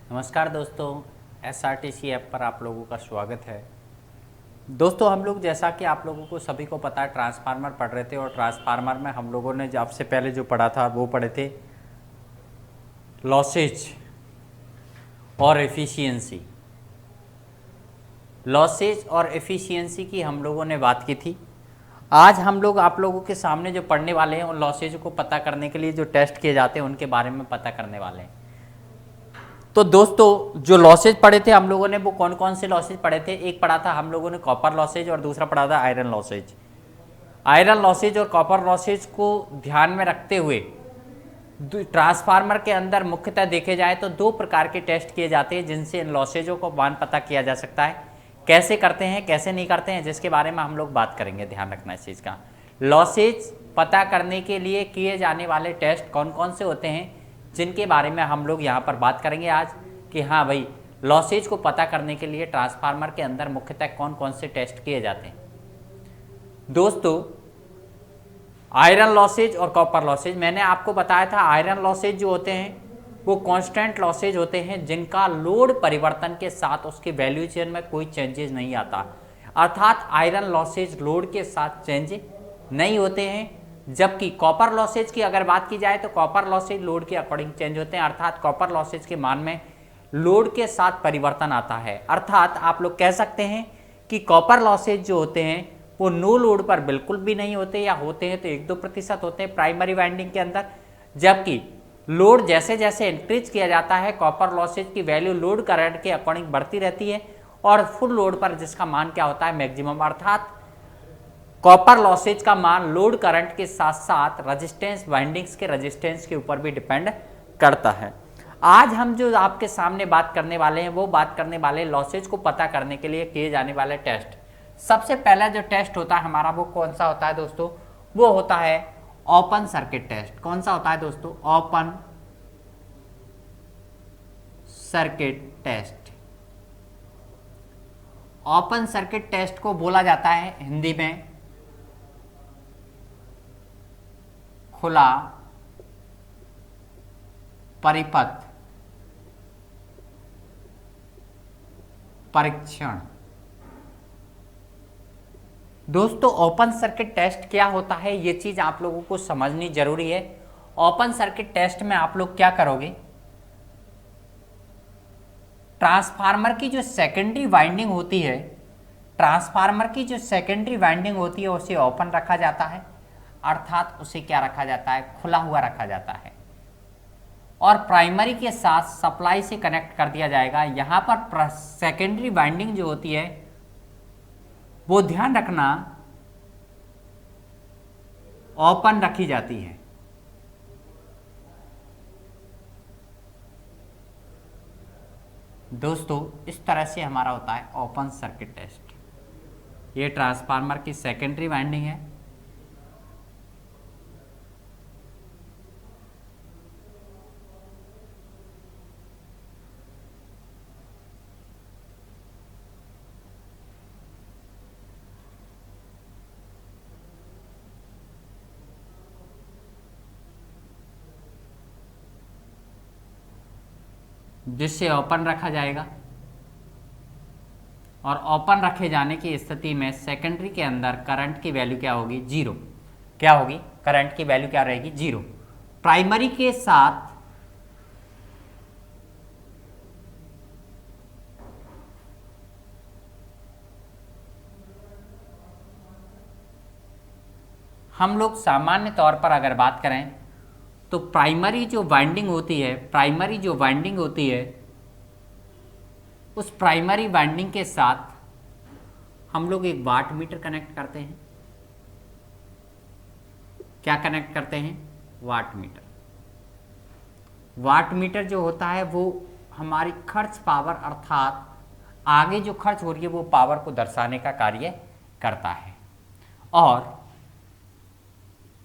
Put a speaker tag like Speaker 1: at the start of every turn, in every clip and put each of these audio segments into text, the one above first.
Speaker 1: नमस्कार दोस्तों, SRTC app पर आप लोगों का स्वागत है। दोस्तों, हम लोग जैसा कि आप लोगों को सभी को पता है ट्रांसफार्मर पढ़ रहे थे और ट्रांसफार्मर में हम लोगों ने आपसे पहले जो पढ़ा था वो पढ़े थे लॉसेज और एफिशिएंसी। लॉसेज और एफिशिएंसी की हम लोगों ने बात की थी। आज हम लोग आप लोगों के सामने जो पढ़ने वाले हैं उन लॉसेज को पता करने के लिए जो टेस्ट किए जाते हैं उनके बारे में पता करने वाले हैं। तो दोस्तों, जो लॉसेज पढ़े थे हम लोगों ने वो कौन कौन से लॉसेज पढ़े थे? एक पढ़ा था हम लोगों ने कॉपर लॉसेज और दूसरा पढ़ा था आयरन लॉसेज। आयरन लॉसेज और कॉपर लॉसेज को ध्यान में रखते हुए ट्रांसफार्मर के अंदर मुख्यतः देखे जाए तो दो प्रकार के टेस्ट किए जाते हैं जिनसे इन लॉसेजों को मान पता किया जा सकता है। कैसे करते हैं, कैसे नहीं करते हैं, जिसके बारे में हम लोग बात करेंगे। ध्यान रखना इस चीज़ का। लॉसेज पता करने के लिए किए जाने वाले टेस्ट कौन कौन से होते हैं जिनके बारे में हम लोग यहाँ पर बात करेंगे आज, कि हाँ भाई, लॉसेज को पता करने के लिए ट्रांसफार्मर के अंदर मुख्यतः कौन कौन से टेस्ट किए जाते हैं। दोस्तों, आयरन लॉसेज और कॉपर लॉसेज, मैंने आपको बताया था आयरन लॉसेज जो होते हैं वो कांस्टेंट लॉसेज होते हैं जिनका लोड परिवर्तन के साथ उसके वैल्यू चेन में कोई चेंजेस नहीं आता। अर्थात आयरन लॉसेज लोड के साथ चेंज नहीं होते हैं, जबकि कॉपर लॉसेज की अगर बात की जाए तो कॉपर लॉसेज लोड के अकॉर्डिंग चेंज होते हैं। अर्थात कॉपर लॉसेज के मान में लोड के साथ परिवर्तन आता है। अर्थात आप लोग कह सकते हैं कि कॉपर लॉसेज जो होते हैं वो नो लोड पर बिल्कुल भी नहीं होते, या होते हैं तो 1-2% होते हैं प्राइमरी वाइंडिंग के अंदर, जबकि लोड जैसे जैसे इंक्रीज किया जाता है कॉपर लॉसेज की वैल्यू लोड करंट के अकॉर्डिंग बढ़ती रहती है और फुल लोड पर जिसका मान क्या होता है, मैक्सिमम। अर्थात कॉपर लॉसेज का मान लोड करंट के साथ साथ रेजिस्टेंस, वाइंडिंग्स के रेजिस्टेंस के ऊपर भी डिपेंड करता है। आज हम जो आपके सामने बात करने वाले हैं वो बात करने वाले लॉसेज को पता करने के लिए किए जाने वाले टेस्ट। सबसे पहला जो टेस्ट होता है हमारा वो कौन सा होता है दोस्तों? वो होता है ओपन सर्किट टेस्ट। कौन सा होता है दोस्तों? Open circuit test. Open circuit test को बोला जाता है हिंदी में खुला परिपथ परीक्षण। दोस्तों, ओपन सर्किट टेस्ट क्या होता है ये चीज आप लोगों को समझनी जरूरी है। ओपन सर्किट टेस्ट में आप लोग क्या करोगे? ट्रांसफार्मर की जो सेकेंडरी वाइंडिंग होती है, ट्रांसफार्मर की जो सेकेंडरी वाइंडिंग होती है उसे ओपन रखा जाता है। अर्थात उसे क्या रखा जाता है? खुला हुआ रखा जाता है, और प्राइमरी के साथ सप्लाई से कनेक्ट कर दिया जाएगा। यहां पर सेकेंडरी वाइंडिंग जो होती है वो ध्यान रखना ओपन रखी जाती है। दोस्तों, इस तरह से हमारा होता है ओपन सर्किट टेस्ट। ये ट्रांसफार्मर की सेकेंडरी वाइंडिंग है, जिससे ओपन रखा जाएगा, और ओपन रखे जाने की स्थिति में सेकेंडरी के अंदर करंट की वैल्यू क्या होगी? जीरो। क्या होगी? करंट की वैल्यू क्या रहेगी? जीरो। प्राइमरी के साथ हम लोग सामान्य तौर पर अगर बात करें तो प्राइमरी जो वाइंडिंग होती है, प्राइमरी जो वाइंडिंग होती है उस प्राइमरी वाइंडिंग के साथ हम लोग एक वाट मीटर कनेक्ट करते हैं। क्या कनेक्ट करते हैं? वाट मीटर। वाट मीटर जो होता है वो हमारी खर्च पावर, अर्थात आगे जो खर्च हो रही है वो पावर को दर्शाने का कार्य करता है। और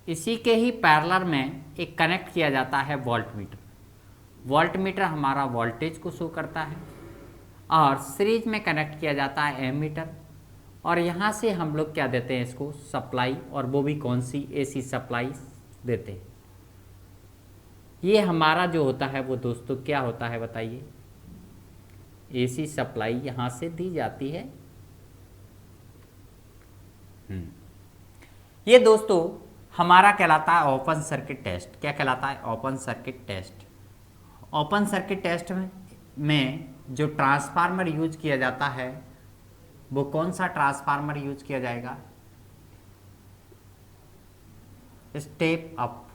Speaker 1: इसी के ही पैरेलल में एक कनेक्ट किया जाता है वोल्ट मीटर। वोल्ट मीटर हमारा वोल्टेज को शो करता है, और सीरीज में कनेक्ट किया जाता है एम मीटर, और यहाँ से हम लोग क्या देते हैं इसको? सप्लाई, और वो भी कौन सी? एसी सप्लाई देते हैं। ये हमारा जो होता है वो दोस्तों क्या होता है बताइए? एसी सप्लाई यहाँ से दी जाती है। ये दोस्तों हमारा कहलाता है ओपन सर्किट टेस्ट। क्या कहलाता है? Open circuit test. Open circuit test में जो ट्रांसफार्मर यूज किया जाता है वो कौन सा ट्रांसफार्मर यूज किया जाएगा? Step up.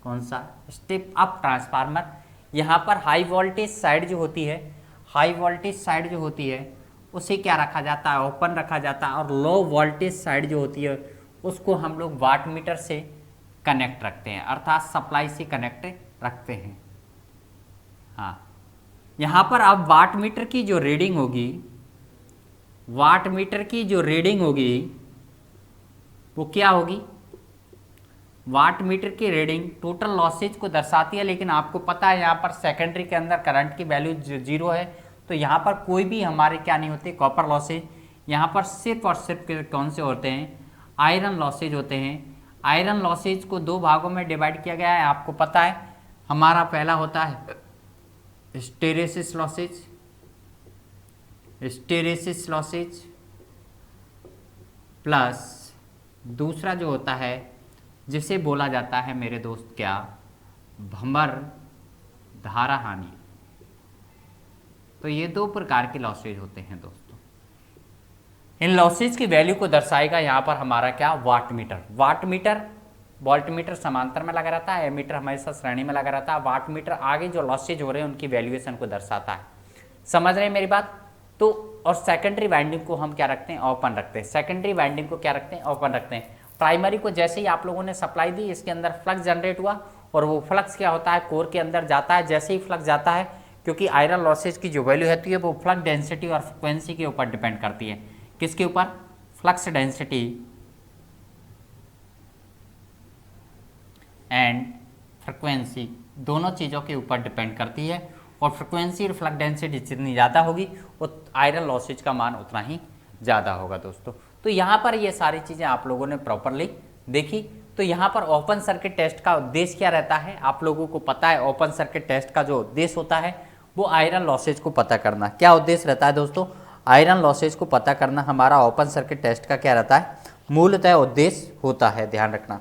Speaker 1: कौन सा? Step up transformer. यहाँ पर हाई वोल्टेज साइड जो होती है, हाई वोल्टेज साइड जो होती है उसे क्या रखा जाता है? ओपन रखा जाता है। और लो वोल्टेज साइड जो होती है उसको हम लोग वाट मीटर से कनेक्ट रखते हैं, अर्थात सप्लाई से कनेक्ट रखते हैं। हाँ, यहाँ पर अब वाट मीटर की जो रीडिंग होगी, वाट मीटर की जो रीडिंग होगी वो क्या होगी? वाट मीटर की रीडिंग टोटल लॉसेज को दर्शाती है, लेकिन आपको पता है यहाँ पर सेकेंडरी के अंदर करंट की वैल्यू 0 है, तो यहाँ पर कोई भी हमारे क्या नहीं होते? Copper losses. यहाँ पर सिर्फ और सिर्फ कौन से होते हैं? आयरन लॉसेज होते हैं। आयरन लॉसेज को 2 भागों में डिवाइड किया गया है, आपको पता है। हमारा पहला होता है hysteresis losses, hysteresis losses, plus दूसरा जो होता है जिसे बोला जाता है मेरे दोस्त क्या? भंवर धारा हानि। तो ये 2 प्रकार के लॉसेज होते हैं दोस्तों। इन लॉसेज की वैल्यू को दर्शाएगा यहाँ पर हमारा क्या? Watt meter. Watt meter, volt meter समांतर में लगा रहता है, एमीटर हमेशा श्रेणी में लगा रहता है। वाट मीटर आगे जो लॉसेज हो रहे हैं उनकी वैल्यूएशन को दर्शाता है। समझ रहे हैं मेरी बात? तो और सेकेंडरी वाइंडिंग को हम क्या रखते हैं? ओपन रखते हैं। सेकेंडरी वाइंडिंग को क्या रखते हैं? ओपन रखते हैं। प्राइमरी को जैसे ही आप लोगों ने सप्लाई दी, इसके अंदर फ्लक्स जनरेट हुआ और वो फ्लक्स क्या होता है? कोर के अंदर जाता है। जैसे ही फ्लक्स जाता है, क्योंकि आयरन लॉसेज की जो वैल्यू होती है वो फ्लक्स डेंसिटी और फ्रिक्वेंसी के ऊपर डिपेंड करती है। किसके ऊपर? फ्लक्स डेंसिटी एंड फ्रिक्वेंसी, दोनों चीज़ों के ऊपर डिपेंड करती है। और फ्रिक्वेंसी और फ्लक्स डेंसिटी जितनी ज़्यादा होगी वो आयरन लॉसेज का मान उतना ही ज़्यादा होगा दोस्तों। तो यहाँ पर ये सारी चीज़ें आप लोगों ने प्रॉपरली देखी। तो यहाँ पर ओपन सर्किट टेस्ट का उद्देश्य क्या रहता है? आप लोगों को पता है ओपन सर्किट टेस्ट का जो उद्देश्य होता है वो आयरन लॉसेज को पता करना। क्या उद्देश्य रहता है दोस्तों? आयरन लॉसेज को पता करना हमारा ओपन सर्किट टेस्ट का क्या रहता है? मूलतः उद्देश्य होता है। ध्यान रखना।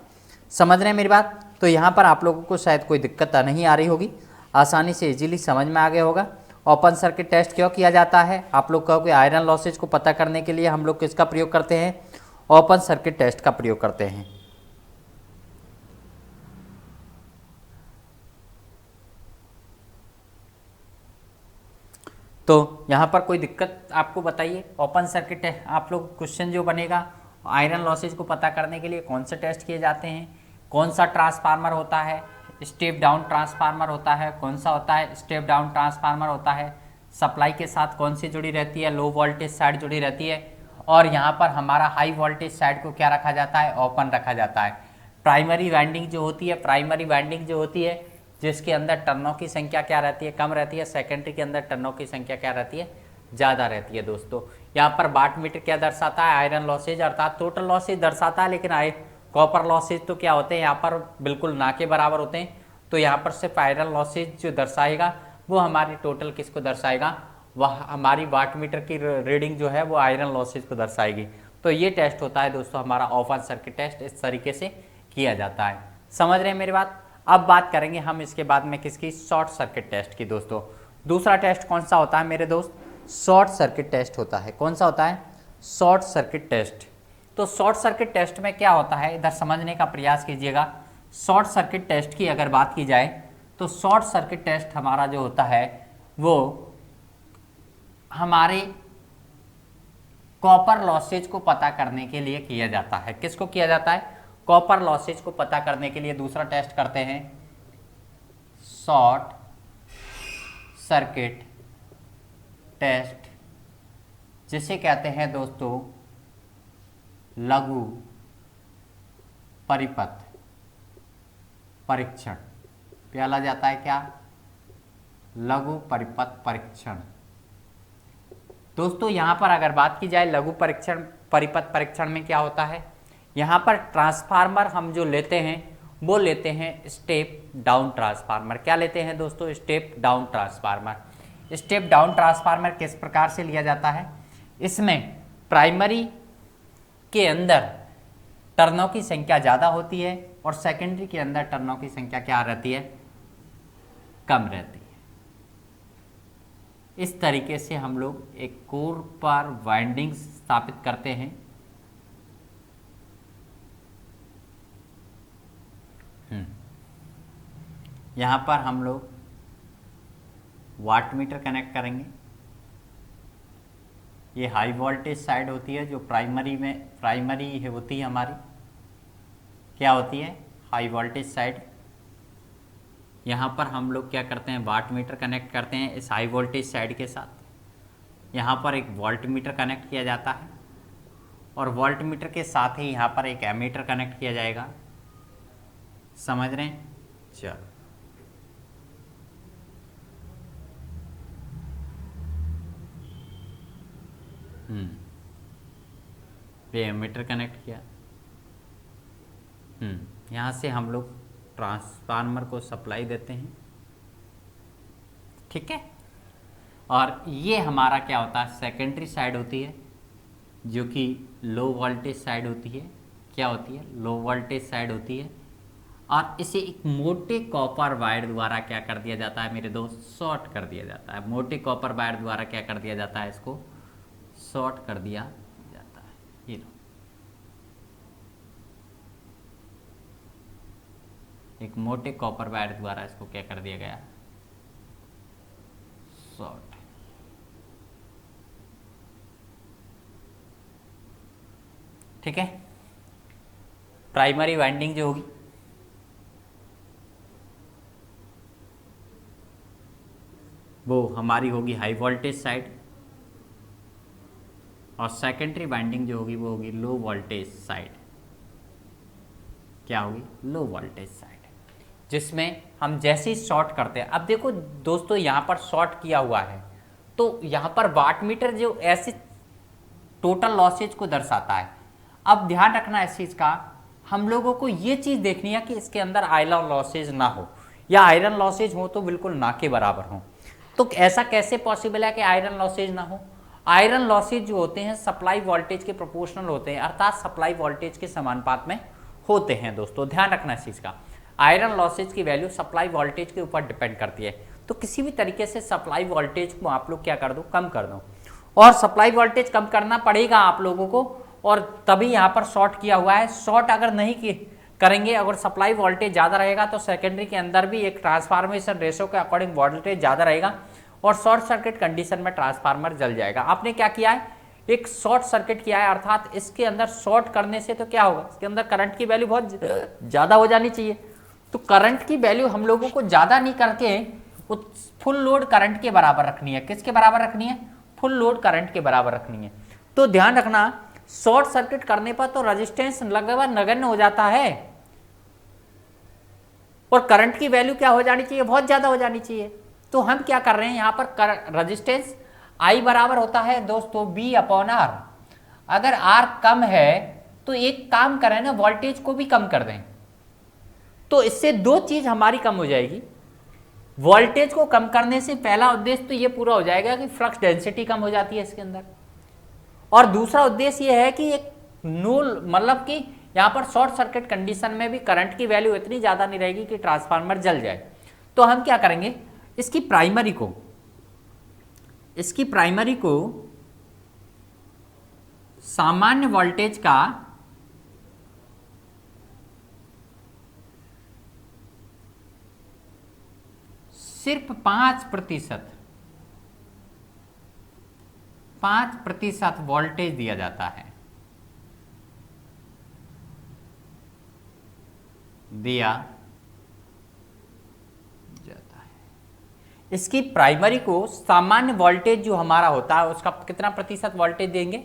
Speaker 1: समझ रहे हैं मेरी बात? तो यहाँ पर आप लोगों को शायद कोई दिक्कत नहीं आ रही होगी, आसानी से इजीली समझ में आ गया होगा। ओपन सर्किट टेस्ट क्यों किया जाता है? आप लोग कहोगे आयरन लॉसेज को पता करने के लिए हम लोग किसका प्रयोग करते हैं? ओपन सर्किट टेस्ट का प्रयोग करते हैं। तो यहाँ पर कोई दिक्कत आपको बताइए? ओपन सर्किट आप लोग क्वेश्चन जो बनेगा, आयरन लॉसेज को पता करने के लिए कौन से टेस्ट किए जाते हैं? कौन सा ट्रांसफार्मर होता है? स्टेप डाउन ट्रांसफार्मर होता है। कौन सा होता है? स्टेप डाउन ट्रांसफार्मर होता है। सप्लाई के साथ कौन सी जुड़ी रहती है? लो वोल्टेज साइड जुड़ी रहती है। और यहाँ पर हमारा हाई वोल्टेज साइड को क्या रखा जाता है? ओपन रखा जाता है। प्राइमरी वाइंडिंग जो होती है, प्राइमरी वाइंडिंग जो होती है जिसके अंदर टर्नों की संख्या क्या रहती है? कम रहती है। सेकेंडरी के अंदर टर्नों की संख्या क्या रहती है? ज़्यादा रहती है दोस्तों। यहाँ पर वाट मीटर क्या दर्शाता है? आयरन लॉसेज अर्थात टोटल लॉसेज दर्शाता है, लेकिन कॉपर लॉसेज तो क्या होते हैं? यहाँ पर बिल्कुल ना के बराबर होते हैं। तो यहाँ पर सिर्फ आयरन लॉसेज जो दर्शाएगा वो हमारी टोटल किसको दर्शाएगा? वह हमारी वाट मीटर की रीडिंग जो है वो आयरन लॉसेज को दर्शाएगी। तो ये टेस्ट होता है दोस्तों हमारा ओपन सर्किट टेस्ट, इस तरीके से किया जाता है। समझ रहे हैं मेरी बात? अब बात करेंगे हम इसके बाद में किसकी? शॉर्ट सर्किट टेस्ट की दोस्तों। दूसरा टेस्ट कौन सा होता है मेरे दोस्त? शॉर्ट सर्किट टेस्ट होता है। कौन सा होता है? Short circuit test. तो शॉर्ट सर्किट टेस्ट में क्या होता है, इधर समझने का प्रयास कीजिएगा। शॉर्ट सर्किट टेस्ट की अगर बात की जाए तो शॉर्ट सर्किट टेस्ट हमारा जो होता है वो हमारे कॉपर लॉसेज को पता करने के लिए किया जाता है। किसको किया जाता है? कॉपर लॉसेज को पता करने के लिए दूसरा टेस्ट करते हैं, शॉर्ट सर्किट टेस्ट, जिसे कहते हैं दोस्तों लघु परिपथ परीक्षण। प्याला जाता है क्या? लघु परिपथ परीक्षण। दोस्तों यहाँ पर अगर बात की जाए लघु परिपथ परीक्षण में क्या होता है, यहाँ पर ट्रांसफार्मर हम जो लेते हैं वो लेते हैं स्टेप डाउन ट्रांसफार्मर। क्या लेते हैं दोस्तों? Step down transformer. Step down transformer किस प्रकार से लिया जाता है, इसमें प्राइमरी के अंदर टर्नों की संख्या ज़्यादा होती है और सेकेंडरी के अंदर टर्नों की संख्या क्या रहती है, कम रहती है। इस तरीके से हम लोग एक कोर पर वाइंडिंग स्थापित करते हैं। यहाँ पर हम लोग वाट मीटर कनेक्ट करेंगे। ये हाई वोल्टेज साइड होती है जो प्राइमरी होती है हमारी, क्या होती है, हाई वोल्टेज साइड। यहाँ पर हम लोग क्या करते हैं, वाट मीटर कनेक्ट करते हैं इस हाई वोल्टेज साइड के साथ। यहाँ पर एक वोल्ट मीटर कनेक्ट किया जाता है और वोल्ट मीटर के साथ ही यहाँ पर एक एमीटर कनेक्ट किया जाएगा। समझ रहे हैं? चलो, ये एमीटर कनेक्ट किया। यहाँ से हम लोग ट्रांसफार्मर को सप्लाई देते हैं, ठीक है। और ये हमारा क्या होता है, सेकेंडरी साइड होती है जो कि लो वोल्टेज साइड होती है। क्या होती है, लो वोल्टेज साइड होती है। और इसे एक मोटे कॉपर वायर द्वारा क्या कर दिया जाता है मेरे दोस्त, शॉर्ट कर दिया जाता है। मोटे कॉपर वायर द्वारा क्या कर दिया जाता है, इसको शॉर्ट कर दिया जाता है। ये लो, एक मोटे कॉपर वायर द्वारा इसको क्या कर दिया गया, शॉर्ट। ठीक है। प्राइमरी वाइंडिंग जो होगी वो हमारी होगी हाई वोल्टेज साइड और सेकेंडरी वाइंडिंग जो होगी वो होगी लो वोल्टेज साइड। क्या होगी, लो वोल्टेज साइड, जिसमें हम जैसे ही शॉर्ट करते हैं। अब देखो दोस्तों, यहाँ पर शॉर्ट किया हुआ है तो यहाँ पर वाट मीटर जो ऐसे टोटल लॉसेज को दर्शाता है। अब ध्यान रखना इस चीज़ का, हम लोगों को ये चीज़ देखनी है कि इसके अंदर आयरन लॉसेज ना हो, या आयरन लॉसेज हो तो बिल्कुल ना के बराबर हो। तो ऐसा कैसे पॉसिबल है कि आयरन लॉसेज ना हो? आयरन लॉसेज जो होते हैं सप्लाई वोल्टेज के प्रोपोर्शनल होते हैं, अर्थात सप्लाई वोल्टेज के समानुपात में होते हैं। दोस्तों ध्यान रखना इस चीज़ का, आयरन लॉसेज की वैल्यू सप्लाई वोल्टेज के ऊपर डिपेंड करती है। तो किसी भी तरीके से सप्लाई वोल्टेज को आप लोग क्या कर दो, कम कर दो। और सप्लाई वोल्टेज कम करना पड़ेगा आप लोगों को, और तभी यहाँ पर शॉर्ट किया हुआ है। शॉर्ट अगर नहीं करेंगे, अगर सप्लाई वोल्टेज ज़्यादा रहेगा तो सेकेंडरी के अंदर भी एक ट्रांसफॉर्मेशन रेशो के अकॉर्डिंग वोल्टेज ज़्यादा रहेगा और शॉर्ट सर्किट कंडीशन में ट्रांसफार्मर जल जाएगा। आपने क्या किया है, एक शॉर्ट सर्किट किया है, अर्थात इसके अंदर शॉर्ट करने से तो क्या होगा, इसके अंदर करंट की वैल्यू बहुत ज़्यादा हो जानी चाहिए। तो करंट की वैल्यू हम लोगों को ज़्यादा नहीं करके फुल लोड करंट के बराबर रखनी है। किसके बराबर रखनी है, फुल लोड करंट के बराबर रखनी है। तो ध्यान रखना, शॉर्ट सर्किट करने पर तो रेजिस्टेंस लगभग नगण्य हो जाता है और करंट की वैल्यू क्या हो जानी चाहिए, बहुत ज़्यादा हो जानी चाहिए। तो हम क्या कर रहे हैं, यहाँ पर रेजिस्टेंस I बराबर होता है दोस्तों B/R। अगर R कम है तो एक काम करें ना, वोल्टेज को भी कम कर दें, तो इससे दो चीज़ हमारी कम हो जाएगी। वोल्टेज को कम करने से पहला उद्देश्य तो ये पूरा हो जाएगा कि फ्लक्स डेंसिटी कम हो जाती है इसके अंदर, और दूसरा उद्देश्य ये है कि एक नूल मतलब कि यहाँ पर शॉर्ट सर्किट कंडीशन में भी करंट की वैल्यू इतनी ज़्यादा नहीं रहेगी कि ट्रांसफार्मर जल जाए। तो हम क्या करेंगे, इसकी प्राइमरी को सामान्य वोल्टेज का सिर्फ 5% वोल्टेज दिया जाता है, इसकी प्राइमरी को सामान्य वोल्टेज जो हमारा होता है उसका कितना प्रतिशत वोल्टेज देंगे,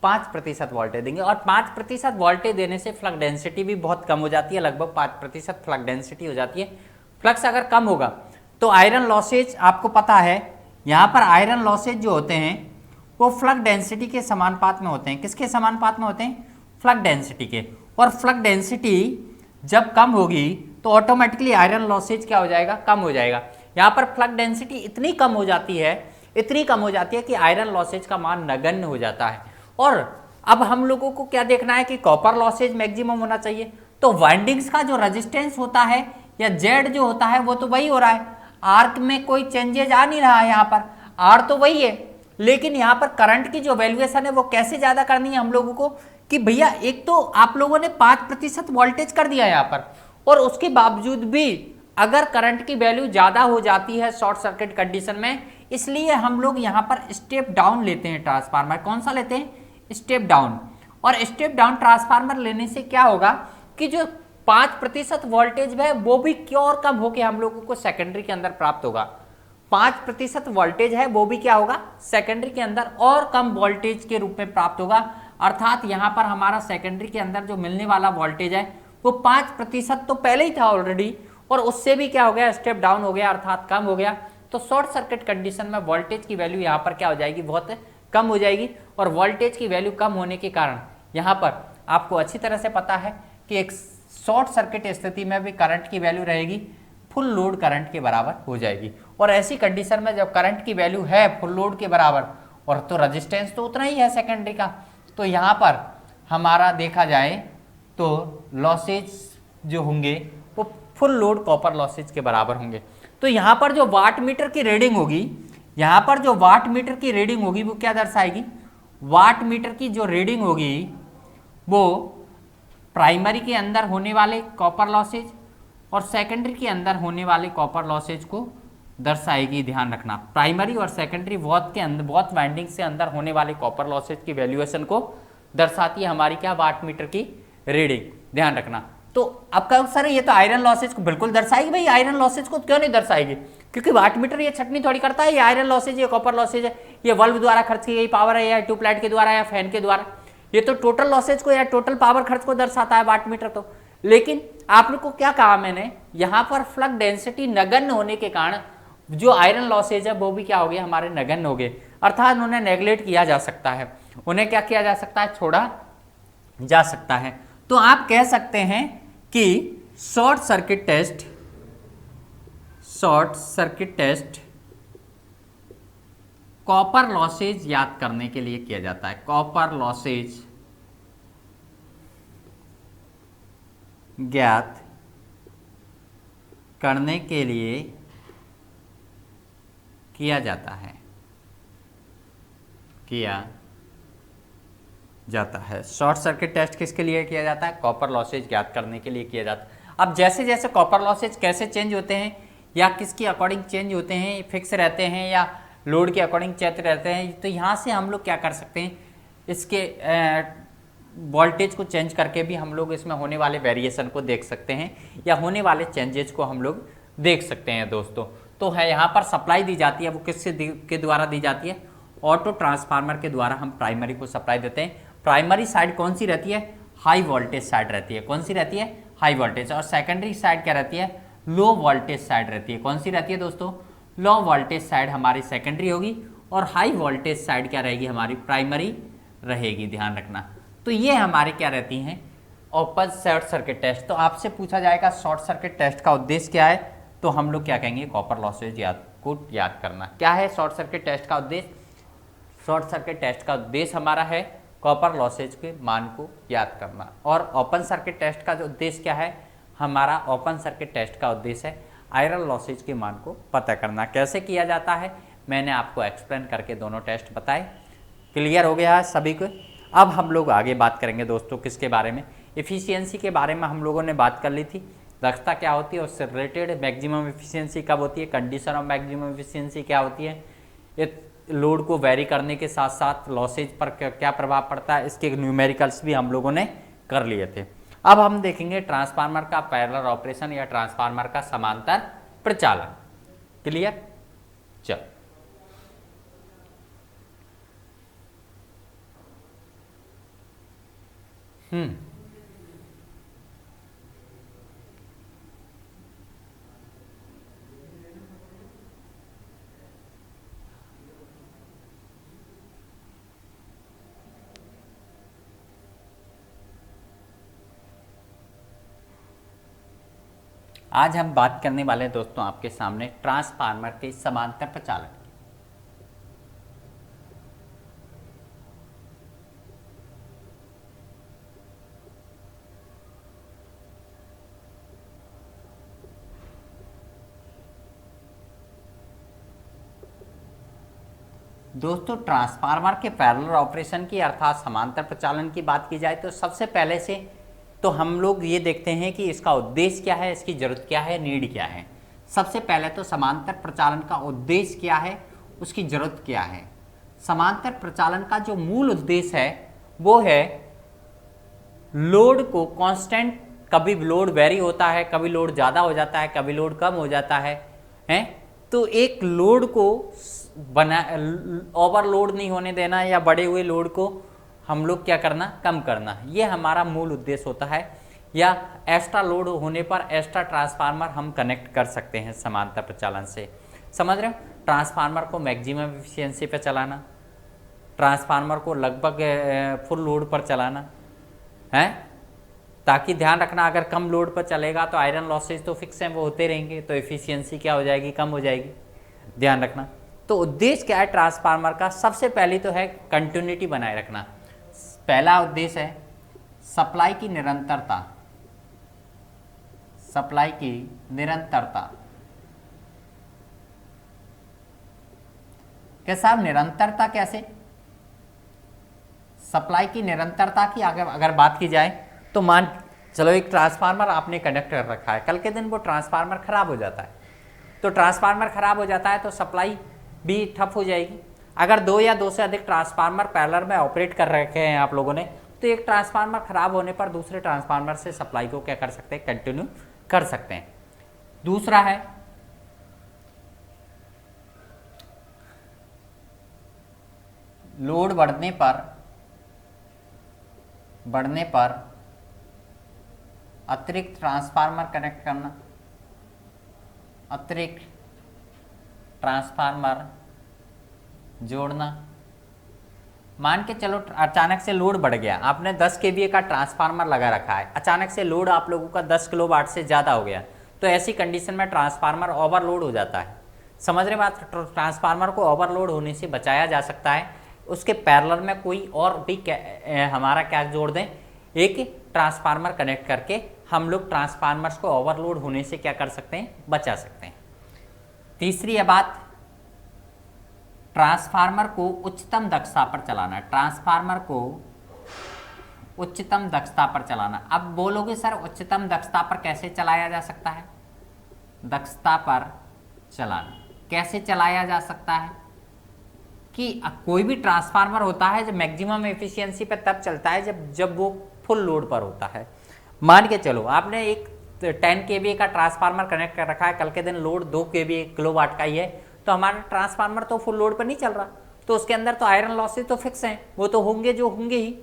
Speaker 1: 5% वोल्टेज देंगे। और 5% वोल्टेज देने से फ्लक्स डेंसिटी भी बहुत कम हो जाती है, लगभग 5% फ्लक्स डेंसिटी हो जाती है। फ्लक्स अगर कम होगा तो आयरन लॉसेज आपको पता है, यहाँ पर आयरन लॉसेज जो होते हैं वो फ्लक्स डेंसिटी के समानुपात में होते हैं। किसके समानुपात में होते हैं, फ्लक्स डेंसिटी के। और फ्लक्स डेंसिटी जब कम होगी तो ऑटोमेटिकली आयरन लॉसेज क्या हो जाएगा, कम हो जाएगा। यहाँ पर फ्लक्स डेंसिटी इतनी कम हो जाती है इतनी कम हो जाती है कि आयरन लॉसेज का मान नगण्य हो जाता है। और अब हम लोगों को क्या देखना है कि कॉपर लॉसेज मैक्सिमम होना चाहिए, तो वाइंडिंग्स का जो रेजिस्टेंस होता है या जेड जो होता है वो तो वही हो रहा है, आर्क में कोई चेंजेज आ नहीं रहा है, यहाँ पर आर तो वही है, लेकिन यहाँ पर करंट की जो वैल्यूएशन है वो कैसे ज्यादा करनी है हम लोगों को कि भैया एक तो आप लोगों ने 5% वोल्टेज कर दिया यहाँ पर, और उसके बावजूद भी अगर करंट की वैल्यू ज्यादा हो जाती है शॉर्ट सर्किट कंडीशन में, इसलिए हम लोग यहाँ पर स्टेप डाउन लेते हैं ट्रांसफार्मर। कौन सा लेते हैं? Step down. और स्टेप डाउन ट्रांसफार्मर लेने से क्या होगा कि जो 5% वोल्टेज है वो भी क्यों और कम होकर हम लोगों को सेकेंडरी के अंदर प्राप्त होगा। 5% वोल्टेज है वो भी क्या होगा सेकेंडरी के अंदर और कम वोल्टेज के रूप में प्राप्त होगा। अर्थात यहाँ पर हमारा सेकेंडरी के अंदर जो मिलने वाला वोल्टेज है वो 5% तो पहले ही था ऑलरेडी, और उससे भी क्या हो गया स्टेप डाउन हो गया, अर्थात कम हो गया। तो शॉर्ट सर्किट कंडीशन में वोल्टेज की वैल्यू यहाँ पर क्या हो जाएगी, बहुत कम हो जाएगी। और वोल्टेज की वैल्यू कम होने के कारण यहाँ पर आपको अच्छी तरह से पता है कि एक शॉर्ट सर्किट स्थिति में भी करंट की वैल्यू रहेगी फुल लोड करंट के बराबर हो जाएगी। और ऐसी कंडीशन में जब करंट की वैल्यू है फुल लोड के बराबर और तो रेजिस्टेंस तो उतना ही है सेकेंडरी का, तो यहाँ पर हमारा देखा जाए तो लॉसेज जो होंगे वो फुल लोड कॉपर लॉसेज के बराबर होंगे। तो यहाँ पर जो वाट मीटर की रीडिंग होगी, यहाँ पर जो वाट मीटर की रीडिंग होगी वो क्या दर्शाएगी, वाट मीटर की जो रीडिंग होगी वो प्राइमरी के अंदर होने वाले कॉपर लॉसेज और सेकेंडरी के अंदर होने वाले कॉपर लॉसेज को दर्शाएगी। ध्यान रखना, प्राइमरी और सेकेंडरी बहुत के अंदर बहुत वाइंडिंग से अंदर होने वाले कॉपर लॉसेज की वैल्यूएशन को दर्शाती है हमारी क्या, वाट मीटर की रीडिंग। ध्यान रखना। तो अब कहो सर ये तो आयरन लॉसेज को बिल्कुल दर्शाएगी, भाई आयरन लॉसेज को क्यों नहीं दर्शाएगी, क्योंकि वाट मीटर ये छटनी थोड़ी करता है, ये आयरन लॉसेज ये कॉपर लॉसेज है, ये बल्ब द्वारा खर्च की गई पावर है या ट्यूबलाइट के द्वारा या फैन के द्वारा, ये तो टोटल लॉसेज को या टोटल पावर खर्च को दर्शाता है वाट मीटर तो। लेकिन आप लोग को क्या कहा मैंने, यहाँ पर फ्लक्स डेंसिटी नगण्य होने के कारण जो आयरन लॉसेज है वो भी क्या हो गया हमारे नगण्य हो गए, अर्थात उन्हें नेग्लेक्ट किया जा सकता है, उन्हें क्या किया जा सकता है, छोड़ा जा सकता है। तो आप कह सकते हैं कि short circuit test copper losses याद करने के लिए किया जाता है। कॉपर लॉसेज ज्ञात करने के लिए किया जाता है। शॉर्ट सर्किट टेस्ट किसके लिए किया जाता है, कॉपर लॉसेज ज्ञात करने के लिए किया जाता है। अब जैसे जैसे कॉपर लॉसेज कैसे चेंज होते हैं या किसके अकॉर्डिंग चेंज होते हैं, फिक्स रहते हैं या लोड के अकॉर्डिंग चेंज रहते हैं, तो यहाँ से हम लोग क्या कर सकते हैं, इसके वोल्टेज को चेंज करके भी हम लोग इसमें होने वाले वेरिएशन को देख सकते हैं या होने वाले चेंजेस को हम लोग देख सकते हैं दोस्तों। तो है यहाँ पर सप्लाई दी जाती है, वो किससे के द्वारा दी जाती है, ऑटो ट्रांसफार्मर के द्वारा हम प्राइमरी को सप्लाई देते हैं। प्राइमरी साइड कौन सी रहती है, हाई वोल्टेज साइड रहती है, कौन सी रहती है, हाई वोल्टेज। और सेकेंडरी साइड क्या रहती है, लो वोल्टेज साइड रहती है, कौन सी रहती है दोस्तों, लो वोल्टेज साइड हमारी सेकेंडरी होगी और हाई वोल्टेज साइड क्या रहेगी, हमारी प्राइमरी रहेगी। ध्यान रखना। तो ये हमारे क्या रहती हैं, ओपन शॉर्ट सर्किट टेस्ट। तो आपसे पूछा जाएगा शॉर्ट सर्किट टेस्ट का उद्देश्य क्या है, तो हम लोग क्या कहेंगे, कॉपर लॉसेज को याद करना। क्या है शॉर्ट सर्किट टेस्ट का उद्देश्य, शॉर्ट सर्किट टेस्ट का उद्देश्य हमारा है कॉपर लॉसेज के मान को याद करना। और ओपन सर्किट टेस्ट का जो उद्देश्य क्या है, हमारा ओपन सर्किट टेस्ट का उद्देश्य है आयरन लॉसेज के मान को पता करना। कैसे किया जाता है मैंने आपको एक्सप्लेन करके दोनों टेस्ट बताए, क्लियर हो गया है सभी को। अब हम लोग आगे बात करेंगे दोस्तों किसके बारे में, एफिशिएंसी के बारे में हम लोगों ने बात कर ली थी। दक्षता क्या होती है, उससे रिलेटेड मैक्सिमम एफिशिएंसी कब होती है, कंडीशन ऑफ मैक्सिमम एफिशिएंसी क्या होती है, ये लोड को वेरी करने के साथ साथ लॉसेज पर क्या प्रभाव पड़ता है, इसके न्यूमेरिकल्स भी हम लोगों ने कर लिए थे। अब हम देखेंगे ट्रांसफार्मर का पैरेलल ऑपरेशन या ट्रांसफार्मर का समांतर प्रचालन। क्लियर, चल आज हम बात करने वाले हैं दोस्तों आपके सामने ट्रांसफार्मर के समांतर प्रचालन की। दोस्तों ट्रांसफार्मर के पैरेलल ऑपरेशन की अर्थात समांतर प्रचालन की बात की जाए तो सबसे पहले से तो हम लोग ये देखते हैं कि इसका उद्देश्य क्या है, इसकी जरूरत क्या है, नीड क्या है। सबसे पहले तो समांतर प्रचालन का उद्देश्य क्या है, उसकी जरूरत क्या है। समांतर प्रचालन का जो मूल उद्देश्य है वो है लोड को कांस्टेंट, कभी लोड वेरी होता है, कभी लोड ज़्यादा हो जाता है, कभी लोड कम हो जाता है, तो एक लोड को बना ओवरलोड नहीं होने देना या बढ़े हुए लोड को हम लोग क्या करना, कम करना, ये हमारा मूल उद्देश्य होता है। या एक्स्ट्रा लोड होने पर एक्स्ट्रा ट्रांसफार्मर हम कनेक्ट कर सकते हैं समांतर प्रचालन से। समझ रहे हो, ट्रांसफार्मर को मैक्सिमम एफिशिएंसी पे चलाना, ट्रांसफार्मर को लगभग फुल लोड पर चलाना है, ताकि ध्यान रखना अगर कम लोड पर चलेगा तो आयरन लॉसेज तो फिक्स हैं, वो होते रहेंगे, तो एफिशिएंसी क्या हो जाएगी, कम हो जाएगी, ध्यान रखना। तो उद्देश्य क्या है ट्रांसफार्मर का, सबसे पहली तो है कंटिन्यूटी बनाए रखना। पहला उद्देश्य है सप्लाई की निरंतरता, सप्लाई की निरंतरता। क्या साहब निरंतरता कैसे, सप्लाई की निरंतरता की अगर बात की जाए तो मान चलो एक ट्रांसफार्मर आपने कनेक्ट कर रखा है, कल के दिन वो ट्रांसफार्मर खराब हो जाता है, तो ट्रांसफार्मर खराब हो जाता है तो सप्लाई भी ठप हो जाएगी। अगर दो या दो से अधिक ट्रांसफार्मर पैरेलल में ऑपरेट कर रखे हैं आप लोगों ने, तो एक ट्रांसफार्मर खराब होने पर दूसरे ट्रांसफार्मर से सप्लाई को क्या कर सकते हैं, कंटिन्यू कर सकते हैं। दूसरा है लोड बढ़ने पर अतिरिक्त ट्रांसफार्मर कनेक्ट करना, अतिरिक्त ट्रांसफार्मर जोड़ना। मान के चलो अचानक से लोड बढ़ गया, आपने 10 kVA का ट्रांसफार्मर लगा रखा है, अचानक से लोड आप लोगों का 10 किलोवाट से ज़्यादा हो गया, तो ऐसी कंडीशन में ट्रांसफार्मर ओवरलोड हो जाता है। समझ रहे बात, ट्रांसफार्मर को ओवरलोड होने से बचाया जा सकता है, उसके पैरेलल में कोई और भी हमारा क्या जोड़ दें, एक ट्रांसफार्मर कनेक्ट करके हम लोग ट्रांसफार्मर्स को ओवरलोड होने से क्या कर सकते हैं, बचा सकते हैं। तीसरी है बात ट्रांसफार्मर को उच्चतम दक्षता पर चलाना, ट्रांसफार्मर को उच्चतम दक्षता पर चलाना। अब बोलोगे सर उच्चतम दक्षता पर कैसे चलाया जा सकता है, दक्षता पर चलाना कैसे चलाया जा सकता है कि कोई भी ट्रांसफार्मर होता है जब मैक्सिमम एफिशिएंसी पे तब चलता है जब वो फुल लोड पर होता है। मान के चलो आपने एक 10 kVA का ट्रांसफार्मर कनेक्ट कर रखा है, कल के दिन लोड 2 kVA किलोवाट का ही है, तो हमारा ट्रांसफार्मर तो फुल लोड पर नहीं चल रहा, तो उसके अंदर तो आयरन लॉसेज तो फिक्स हैं, वो तो होंगे जो होंगे ही।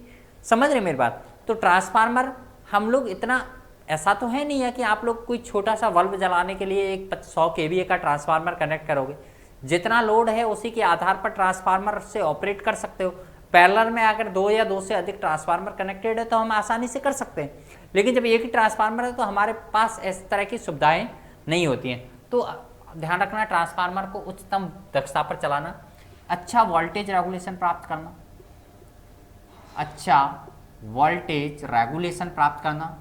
Speaker 1: समझ रहे मेरी बात। तो ट्रांसफार्मर हम लोग इतना ऐसा तो है नहीं है कि आप लोग कोई छोटा सा बल्ब जलाने के लिए एक 100 kVA का ट्रांसफार्मर कनेक्ट करोगे, जितना लोड है उसी के आधार पर ट्रांसफार्मर से ऑपरेट कर सकते हो। पैरेलल में अगर 2 या 2 से अधिक ट्रांसफार्मर कनेक्टेड है तो हम आसानी से कर सकते हैं, लेकिन जब एक ही ट्रांसफार्मर है तो हमारे पास इस तरह की सुविधाएं नहीं होती हैं। तो ध्यान रखना ट्रांसफार्मर को उच्चतम दक्षता पर चलाना, अच्छा वोल्टेज रेगुलेशन प्राप्त करना, अच्छा वोल्टेज रेगुलेशन प्राप्त करना,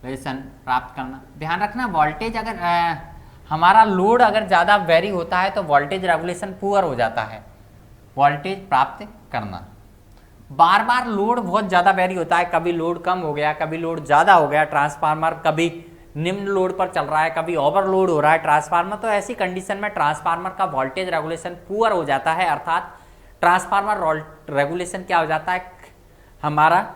Speaker 1: प्राप्त करना। ध्यान रखना वोल्टेज अगर हमारा लोड अगर ज़्यादा वेरी होता है तो वोल्टेज रेगुलेशन पुअर हो जाता है, वोल्टेज प्राप्त करना। बार बार लोड बहुत ज़्यादा वेरी होता है, कभी लोड कम हो गया, कभी लोड ज़्यादा हो गया, ट्रांसफार्मर कभी निम्न लोड पर चल रहा है, कभी ओवरलोड हो रहा है ट्रांसफार्मर, तो ऐसी कंडीशन में ट्रांसफार्मर का वोल्टेज रेगुलेशन पुअर हो जाता है, अर्थात ट्रांसफार्मर रेगुलेशन क्या हो जाता है, हमारा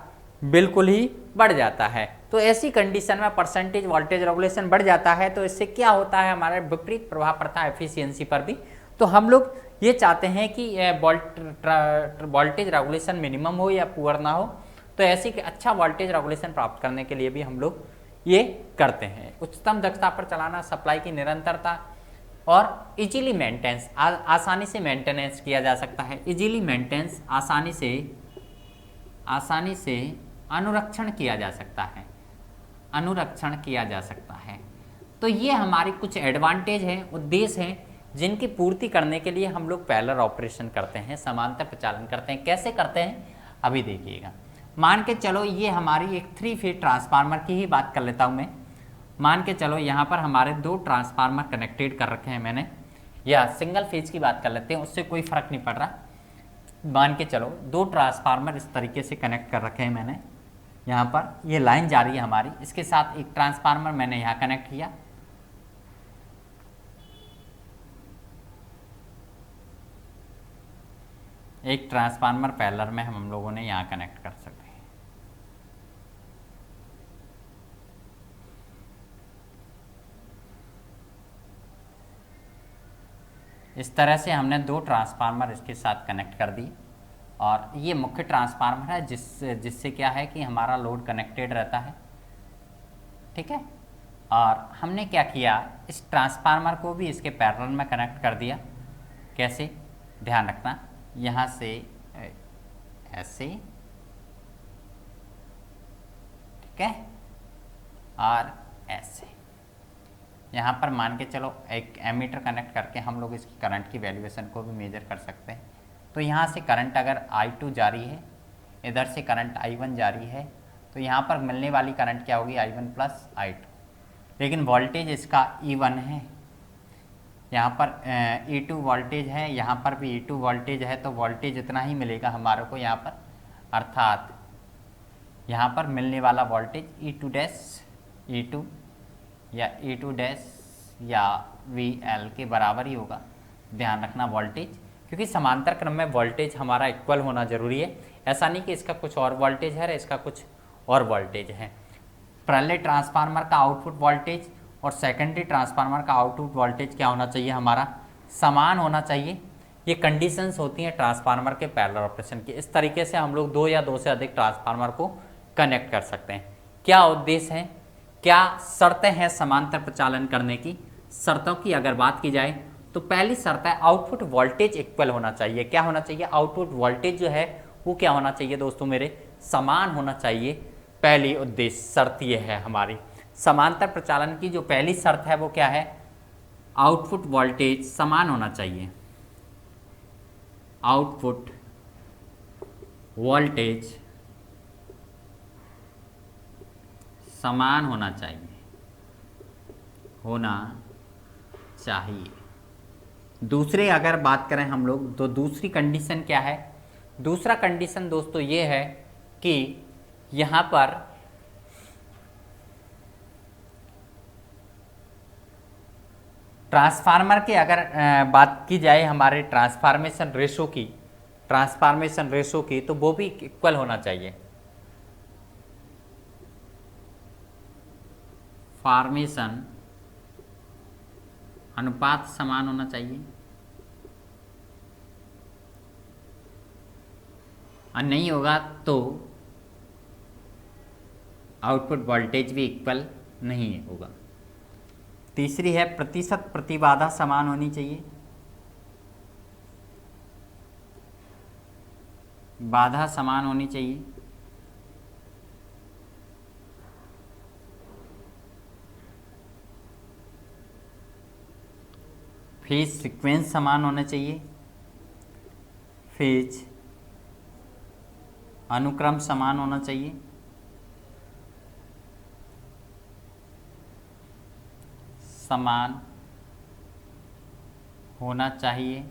Speaker 1: बिल्कुल ही बढ़ जाता है। तो ऐसी कंडीशन में परसेंटेज वोल्टेज रेगुलेशन बढ़ जाता है, तो इससे क्या होता है, हमारे विपरीत प्रभाव पड़ता है एफिशिएंसी पर भी। तो हम लोग ये चाहते हैं कि वोल्टेज रेगुलेशन मिनिमम हो या पुअर ना हो, तो ऐसी अच्छा वोल्टेज रेगुलेशन प्राप्त करने के लिए भी हम लोग ये करते हैं। उच्चतम दक्षता पर चलाना, सप्लाई की निरंतरता और इजीली मेंटेनेंस, आसानी से मेंटेनेंस किया जा सकता है, इजीली मेंटेनेंस आसानी से अनुरक्षण किया जा सकता है, अनुरक्षण किया जा सकता है। तो ये हमारी कुछ एडवांटेज हैं, उद्देश्य हैं, जिनकी पूर्ति करने के लिए हम लोग पैरेलल ऑपरेशन करते हैं, समांतर प्रचालन करते हैं। कैसे करते हैं अभी देखिएगा। मान के चलो ये हमारी एक 3 फेज ट्रांसफार्मर की ही बात कर लेता हूँ मैं। मान के चलो यहाँ पर हमारे 2 ट्रांसफार्मर कनेक्टेड कर रखे हैं मैंने, या सिंगल फेज की बात कर लेते हैं, उससे कोई फर्क नहीं पड़ रहा। मान के चलो 2 ट्रांसफार्मर इस तरीके से कनेक्ट कर रखे हैं मैंने, यहाँ पर ये लाइन जा रही है हमारी, इसके साथ एक ट्रांसफार्मर मैंने यहाँ कनेक्ट किया, एक ट्रांसफार्मर पैरेलल में हम लोगों ने यहाँ कनेक्ट कर सकते हैं। इस तरह से हमने 2 ट्रांसफार्मर इसके साथ कनेक्ट कर दी, और ये मुख्य ट्रांसफार्मर है जिससे क्या है कि हमारा लोड कनेक्टेड रहता है, ठीक है। और हमने क्या किया, इस ट्रांसफार्मर को भी इसके पैरेलल में कनेक्ट कर दिया। कैसे, ध्यान रखना, यहाँ से ऐसे, ठीक है, और ऐसे यहाँ पर मान के चलो एक एमीटर कनेक्ट करके हम लोग इसकी करंट की वैल्यूएशन को भी मेजर कर सकते हैं। तो यहाँ से करंट अगर I2 जारी है, इधर से करंट I1 जारी है, तो यहाँ पर मिलने वाली करंट क्या होगी, I1 प्लस I2। लेकिन वोल्टेज इसका E1 है, यहाँ पर E2 वोल्टेज है, यहाँ पर भी E2 वोल्टेज है, तो वोल्टेज इतना ही मिलेगा हमारे को यहाँ पर, अर्थात यहाँ पर मिलने वाला वोल्टेज E2 डैश E2 या E2 डैश या VL के बराबर ही होगा। ध्यान रखना वोल्टेज, क्योंकि समांतर क्रम में वोल्टेज हमारा इक्वल होना जरूरी है। ऐसा नहीं कि इसका कुछ और वोल्टेज है, इसका कुछ और वोल्टेज है। पहले ट्रांसफार्मर का आउटपुट वोल्टेज और सेकेंडरी ट्रांसफार्मर का आउटपुट वोल्टेज क्या होना चाहिए, हमारा समान होना चाहिए। ये कंडीशंस होती हैं ट्रांसफार्मर के पैरेलल ऑपरेशन की। इस तरीके से हम लोग 2 या 2 से अधिक ट्रांसफार्मर को कनेक्ट कर सकते हैं। क्या उद्देश्य है, क्या शर्तें हैं समांतर प्रचालन करने की? शर्तों की अगर बात की जाए तो पहली शर्त है आउटपुट वोल्टेज इक्वल होना चाहिए। क्या होना चाहिए, आउटपुट वोल्टेज जो है वो क्या होना चाहिए दोस्तों मेरे, समान होना चाहिए। पहली उद्देश्य शर्त ये है हमारी समांतर प्रचालन की। जो पहली शर्त है वो क्या है, आउटपुट वोल्टेज समान होना चाहिए। आउटपुट वोल्टेज समान होना चाहिए। दूसरे अगर बात करें हम लोग तो दूसरी कंडीशन क्या है, दूसरा कंडीशन दोस्तों ये है कि यहाँ पर ट्रांसफार्मर के अगर बात की जाए हमारे ट्रांसफार्मेशन रेशो की तो वो भी इक्वल होना चाहिए। फॉर्मेशन अनुपात समान होना चाहिए, और नहीं होगा तो आउटपुट वोल्टेज भी इक्वल नहीं होगा। तीसरी है प्रतिशत प्रतिबाधा समान होनी चाहिए। बाधा समान होनी चाहिए। फेज सीक्वेंस समान होना चाहिए। फेज अनुक्रम समान होना चाहिए। समान होना चाहिए।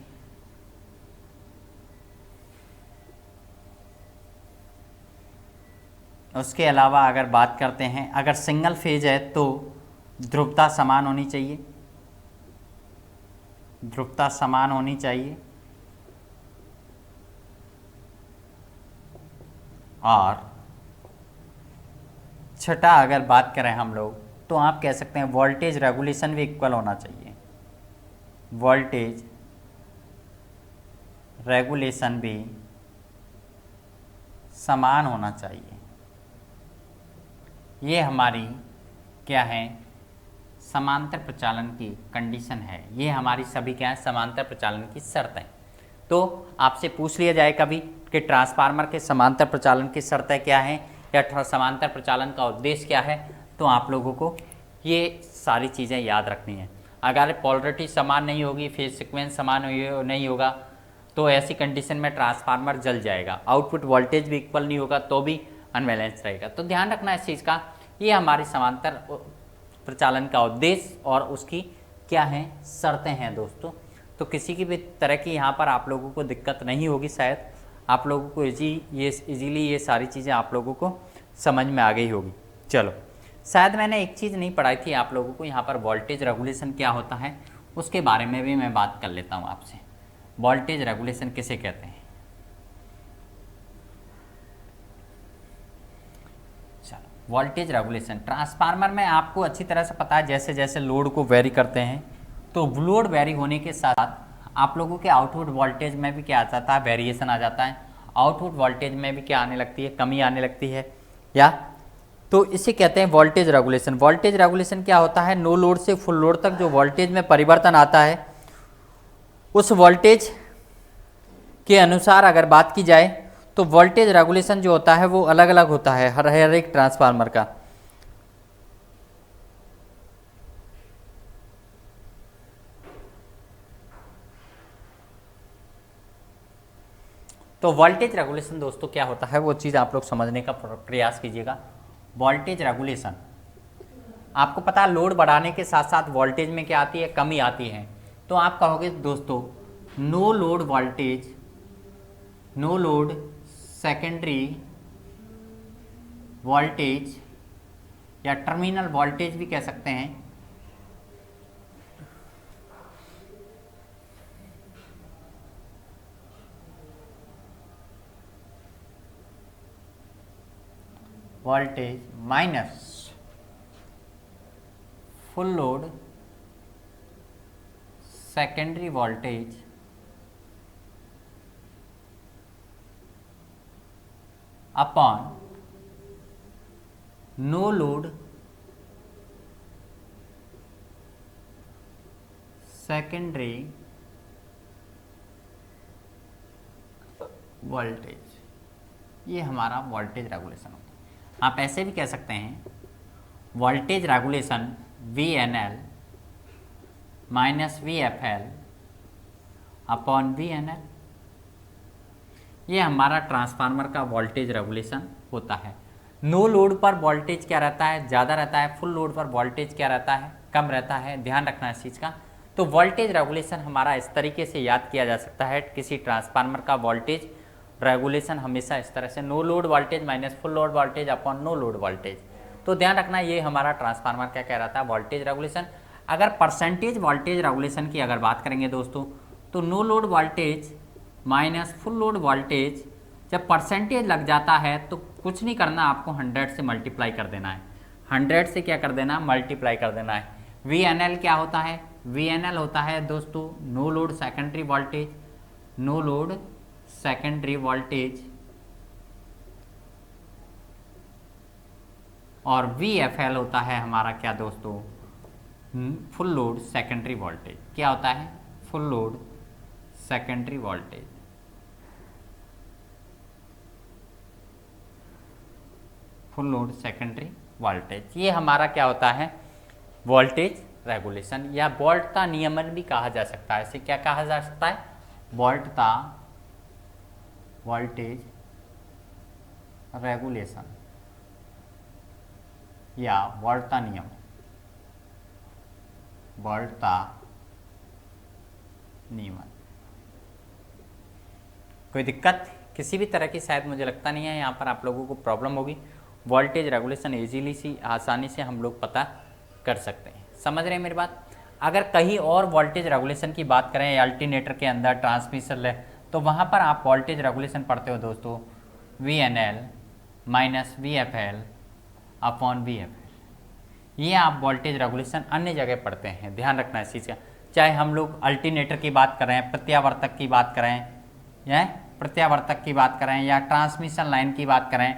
Speaker 1: उसके अलावा अगर बात करते हैं, अगर सिंगल फेज है तो ध्रुवता समान होनी चाहिए। ध्रुवता समान होनी चाहिए। और छठा अगर बात करें हम लोग तो आप कह सकते हैं वोल्टेज रेगुलेशन भी इक्वल होना चाहिए। वोल्टेज रेगुलेशन भी समान होना चाहिए। ये हमारी क्या है, समांतर प्रचालन की कंडीशन है। ये हमारी सभी क्या है, समांतर प्रचालन की शर्तें। तो आपसे पूछ लिया जाए कभी कि ट्रांसफार्मर के समांतर प्रचालन की शर्तें क्या हैं या समांतर प्रचालन का उद्देश्य क्या है, तो आप लोगों को ये सारी चीज़ें याद रखनी है। अगर पोलरिटी समान नहीं होगी, फेज सीक्वेंस समान नहीं होगा, तो ऐसी कंडीशन में ट्रांसफार्मर जल जाएगा। आउटपुट वोल्टेज भी इक्वल नहीं होगा तो भी अनबैलेंस रहेगा। तो ध्यान रखना इस चीज़ का। ये हमारी समांतर प्रचालन का उद्देश्य और उसकी क्या है शर्तें हैं दोस्तों। तो किसी की भी तरह की यहाँ पर आप लोगों को दिक्कत नहीं होगी, शायद आप लोगों को इजीली ये सारी चीज़ें आप लोगों को समझ में आ गई होगी। चलो, शायद मैंने एक चीज़ नहीं पढ़ाई थी आप लोगों को, यहाँ पर वोल्टेज रेगुलेशन क्या होता है उसके बारे में भी मैं बात कर लेता हूँ आपसे। वोल्टेज रेगुलेशन किसे कहते हैं? चलो, वोल्टेज रेगुलेशन ट्रांसफार्मर में आपको अच्छी तरह से पता है, जैसे जैसे लोड को वेरी करते हैं तो लोड वेरी होने के साथ आप लोगों के आउटपुट वोल्टेज में भी क्या आ जाता है, वेरिएशन आ जाता है। आउटपुट वोल्टेज में भी क्या आने लगती है, कमी आने लगती है या, तो इसे कहते हैं वोल्टेज रेगुलेशन। वोल्टेज रेगुलेशन क्या होता है, नो लोड से फुल लोड तक जो वोल्टेज में परिवर्तन आता है उस वोल्टेज के अनुसार अगर बात की जाए तो वोल्टेज रेगुलेशन जो होता है वो अलग अलग होता है हर एक ट्रांसफार्मर का। तो वोल्टेज रेगुलेशन दोस्तों क्या होता है वो चीज़ आप लोग समझने का प्रयास कीजिएगा। वोल्टेज रेगुलेशन आपको पता है लोड बढ़ाने के साथ साथ वोल्टेज में क्या आती है, कमी आती है। तो आप कहोगे दोस्तों no load voltage, no load secondary voltage या टर्मिनल वोल्टेज भी कह सकते हैं, voltage minus full load secondary voltage upon no load secondary voltage, ये हमारा वोल्टेज रेगुलेशन होता है। आप ऐसे भी कह सकते हैं voltage regulation VNL minus VFL upon VNL, ये हमारा ट्रांसफार्मर का वोल्टेज रेगुलेशन होता है। नो लोड पर वोल्टेज क्या रहता है, ज़्यादा रहता है, फुल लोड पर वोल्टेज क्या रहता है, कम रहता है, ध्यान रखना इस चीज़ का। तो वोल्टेज रेगुलेशन हमारा इस तरीके से याद किया जा सकता है, किसी ट्रांसफार्मर का वोल्टेज रेगुलेशन हमेशा इस तरह से, no load voltage minus full load voltage upon no load voltage. तो ध्यान रखना ये हमारा ट्रांसफार्मर क्या कह रहा था, वोल्टेज रेगुलेशन। अगर परसेंटेज वोल्टेज रेगुलेशन की अगर बात करेंगे दोस्तों तो no load voltage minus full load voltage जब परसेंटेज लग जाता है तो कुछ नहीं करना, आपको 100 से मल्टीप्लाई कर देना है। 100 से क्या कर देना, मल्टीप्लाई कर देना है। VNL क्या होता है, VNL होता है दोस्तों no load secondary voltage, no load secondary voltage, और VFL होता है हमारा क्या दोस्तों, फुल लोड सेकेंडरी वोल्टेज। क्या होता है, full load secondary voltage. Full load secondary voltage, ये हमारा क्या होता है, वोल्टेज रेगुलेशन या वोल्ट का नियमन भी कहा जा सकता है। इसे क्या कहा जा सकता है, वोल्ट का वोल्टेज रेगुलेशन या वोल्टा नियम, वोल्टा नियमन। कोई दिक्कत किसी भी तरह की शायद मुझे लगता नहीं है यहाँ पर आप लोगों को प्रॉब्लम होगी। वोल्टेज रेगुलेशन इजीली सी आसानी से हम लोग पता कर सकते हैं, समझ रहे हैं मेरी बात। अगर कहीं और वोल्टेज रेगुलेशन की बात करें अल्टरनेटर के अंदर ट्रांसमिशन है तो वहाँ पर आप वोल्टेज रेगुलेशन पढ़ते हो दोस्तों VNL minus VFL upon VFL। ये आप वोल्टेज रेगुलेशन अन्य जगह पढ़ते हैं, ध्यान रखना इस चीज़ का। चाहे हम लोग अल्टरनेटर की बात करें, प्रत्यावर्तक की बात करें या प्रत्यावर्तक की बात करें या ट्रांसमिशन लाइन की बात करें,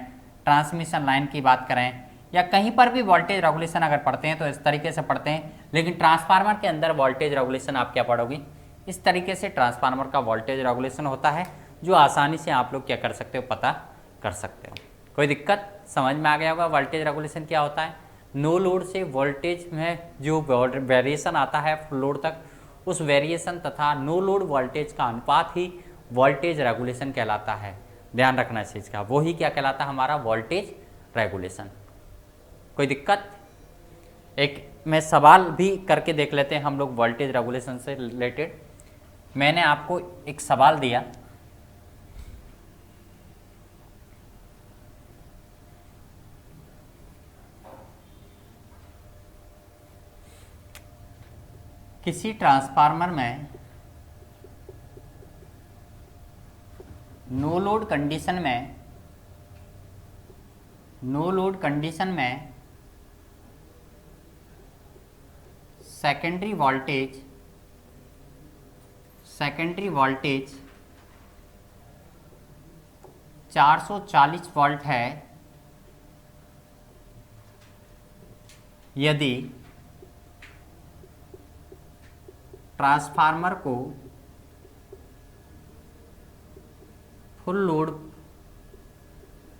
Speaker 1: ट्रांसमिशन लाइन की बात करें या कहीं पर भी वोल्टेज रेगुलेशन अगर पढ़ते हैं तो इस तरीके से पढ़ते हैं। लेकिन ट्रांसफार्मर के अंदर वोल्टेज रेगुलेशन आप क्या पढ़ोगे, इस तरीके से ट्रांसफार्मर का वोल्टेज रेगुलेशन होता है, जो आसानी से आप लोग क्या कर सकते हो, पता कर सकते हो। कोई दिक्कत, समझ में आ गया होगा वोल्टेज रेगुलेशन क्या होता है। नो लोड से वोल्टेज में जो वेरिएशन आता है फुल लोड तक, उस वेरिएशन तथा नो लोड वोल्टेज का अनुपात ही वोल्टेज रेगुलेशन कहलाता है। ध्यान रखना इस चीज़ का, वही क्या कहलाता है, हमारा वोल्टेज रेगुलेशन। कोई दिक्कत, एक मैं सवाल भी करके देख लेते हैं हम लोग वोल्टेज रेगुलेशन से रिलेटेड। मैंने आपको एक सवाल दिया, किसी ट्रांसफार्मर में नो लोड कंडीशन में सेकेंडरी वोल्टेज 440 वोल्ट है यदि ट्रांसफार्मर को फुल लोड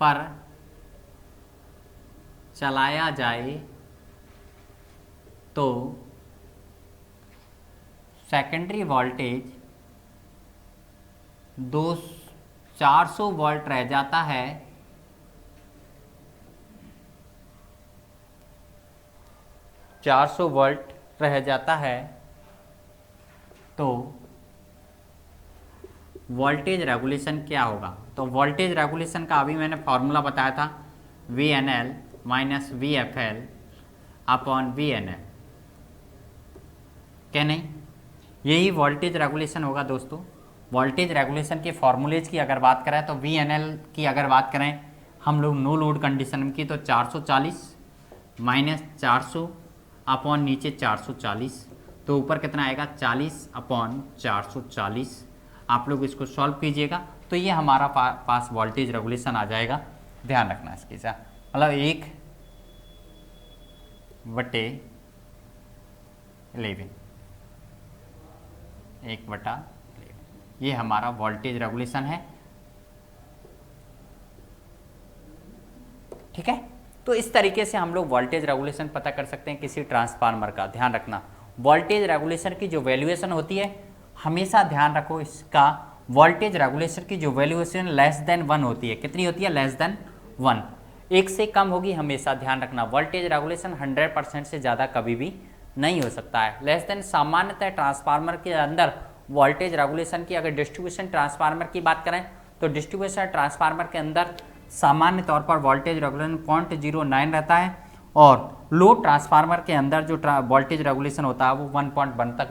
Speaker 1: पर चलाया जाए तो सेकेंडरी वोल्टेज 400 वोल्ट रह जाता है, 400 वोल्ट रह जाता है, तो वोल्टेज रेगुलेशन क्या होगा। तो वोल्टेज रेगुलेशन का अभी मैंने फॉर्मूला बताया था, VNL minus VFL upon VNL, क्या नहीं, यही वोल्टेज रेगुलेशन होगा दोस्तों। वोल्टेज रेगुलेशन के फॉर्मूलेज की अगर बात करें तो VNL की अगर बात करें हम लोग नो लोड कंडीशन की तो 440 माइनस 400 अपॉन नीचे 440, तो ऊपर कितना आएगा 40 अपॉन 440। आप लोग इसको सॉल्व कीजिएगा तो ये हमारा पास वोल्टेज रेगुलेशन आ जाएगा। ध्यान रखना इसकी सा मतलब 1/11 ये हमारा वोल्टेज रेगुलेशन है। ठीक है, तो इस तरीके से हम लोग वोल्टेज रेगुलेशन पता कर सकते हैं किसी ट्रांसफार्मर का। ध्यान रखना वोल्टेज रेगुलेशन की जो वैल्यूएशन होती है, हमेशा ध्यान रखो इसका, वोल्टेज रेगुलेशन की जो वैल्यूएशन लेस देन 1 होती है, कितनी होती है, लेस देन 1, एक से कम होगी हमेशा। ध्यान रखना वोल्टेज रेगुलेशन 100% से ज़्यादा कभी भी नहीं हो सकता है। लेस देन सामान्यतः ट्रांसफार्मर के अंदर वोल्टेज रेगुलेशन की अगर डिस्ट्रीब्यूशन ट्रांसफार्मर की बात करें तो डिस्ट्रीब्यूशन ट्रांसफार्मर के अंदर सामान्य तौर पर वोल्टेज रेगुलेशन 0.09 रहता है, और लो ट्रांसफार्मर के अंदर जो वोल्टेज रेगुलेशन होता है वो 1.1 तक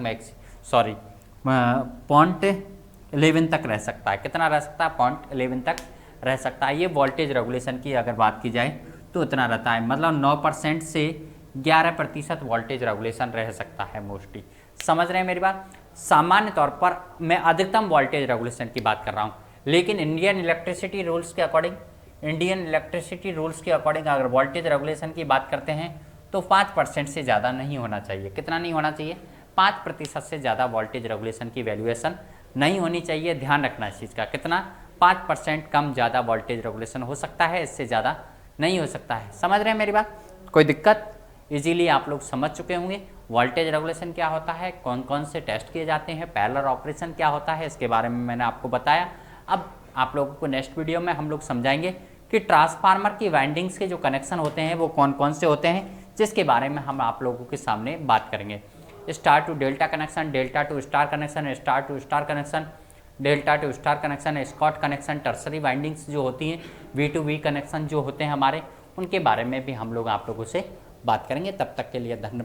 Speaker 1: 0.11 तक रह सकता है। कितना रह सकता है, 0.11 तक रह सकता है। ये वोल्टेज रेगुलेशन की अगर बात की जाए तो इतना रहता है, मतलब 9% से 11% वोल्टेज रेगुलेशन रह सकता है मोस्टली। समझ रहे हैं मेरी बात। सामान्य तौर पर मैं अधिकतम वोल्टेज रेगुलेशन की बात कर रहा हूँ, लेकिन इंडियन इलेक्ट्रिसिटी रूल्स के अकॉर्डिंग अगर वोल्टेज रेगुलेशन की बात करते हैं तो 5% से ज़्यादा नहीं होना चाहिए। कितना नहीं होना चाहिए, 5% से ज़्यादा वोल्टेज रेगुलेशन की वैल्यूएशन नहीं होनी चाहिए। ध्यान रखना इस चीज़ का, कितना 5% कम ज़्यादा वोल्टेज रेगुलेशन हो सकता है, इससे ज़्यादा नहीं हो सकता है। समझ रहे हैं मेरी बात, कोई दिक्कत, इजीली आप लोग समझ चुके होंगे वोल्टेज रेगुलेशन क्या होता है, कौन कौन से टेस्ट किए जाते हैं, पैरेलल ऑपरेशन क्या होता है, इसके बारे में मैंने आपको बताया। अब आप लोगों को नेक्स्ट वीडियो में हम लोग समझाएंगे कि ट्रांसफार्मर की वाइंडिंग्स के जो कनेक्शन होते हैं वो कौन कौन से होते हैं, जिसके बारे में हम आप लोगों के सामने बात करेंगे। Star to delta connection, delta to star connection, star to star connection, delta to star connection, Scott connection, tertiary windings जो होती हैं, V2V कनेक्शन जो होते हैं हमारे, उनके बारे में भी हम लोग आप लोगों से बात करेंगे। तब तक के लिए धन्यवाद।